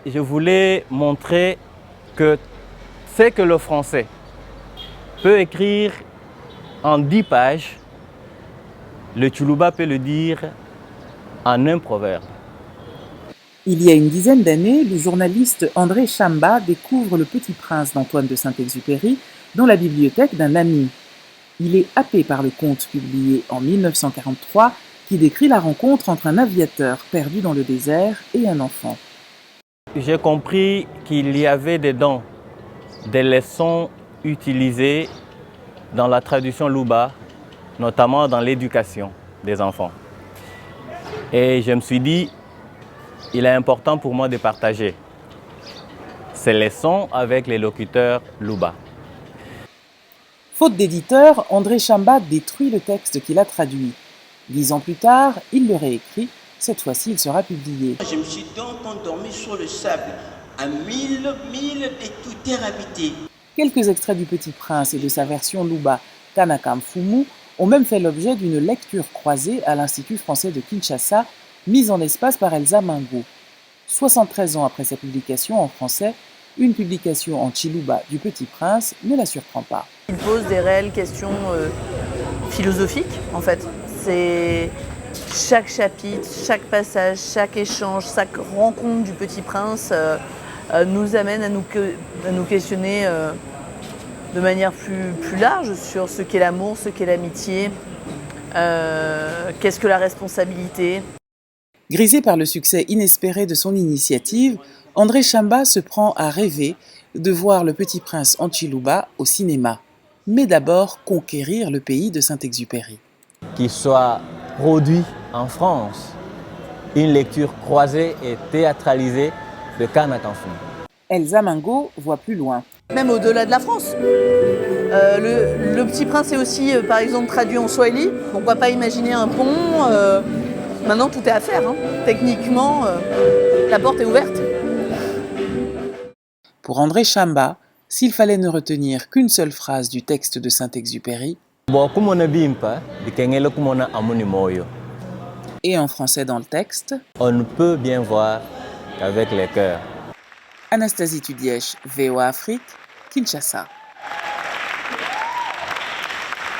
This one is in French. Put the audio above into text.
je voulais montrer que c'est que le français peut écrire en 10 pages, le Tsholuba peut le dire en un proverbe. Il y a une dizaine d'années, le journaliste André Chamba découvre Le Petit Prince d'Antoine de Saint-Exupéry dans la bibliothèque d'un ami. Il est happé par le conte publié en 1943 qui décrit la rencontre entre un aviateur perdu dans le désert et un enfant. J'ai compris qu'il y avait dedans des leçons utilisées dans la tradition Luba, notamment dans l'éducation des enfants. Et je me suis dit, il est important pour moi de partager ces leçons avec les locuteurs Luba. Faute d'éditeur, André Chamba détruit le texte qu'il a traduit. 10 ans plus tard, il le réécrit. Cette fois-ci, il sera publié. Je me suis donc endormi sur le sable, à 1000 milles de toute terre habitée. Quelques extraits du Petit Prince et de sa version Luba, Kanaka Mfumu, ont même fait l'objet d'une lecture croisée à l'Institut français de Kinshasa, mise en espace par Elsa Mingo. 73 ans après sa publication en français, une publication en Tshiluba du Petit Prince ne la surprend pas. Il pose des réelles questions philosophiques, en fait. C'est chaque chapitre, chaque passage, chaque échange, chaque rencontre du Petit Prince nous amène à nous questionner de manière plus large sur ce qu'est l'amour, ce qu'est l'amitié, qu'est-ce que la responsabilité. Grisé par le succès inespéré de son initiative, André Chamba se prend à rêver de voir Le Petit Prince en Tshiluba au cinéma, mais d'abord conquérir le pays de Saint-Exupéry. Qu'il soit produit en France, une lecture croisée et théâtralisée de Kanaka Mfumu. Elsa Mingo voit plus loin. Même au-delà de la France. Le Petit Prince est aussi, par exemple, traduit en Swahili. On ne va pas imaginer un pont. Maintenant, tout est à faire. Hein. Techniquement, la porte est ouverte. Pour André Chamba, s'il fallait ne retenir qu'une seule phrase du texte de Saint-Exupéry, et en français dans le texte, on ne peut bien voir qu'avec les cœurs. Anastasie Tudièche, VOA Afrique, Kinshasa.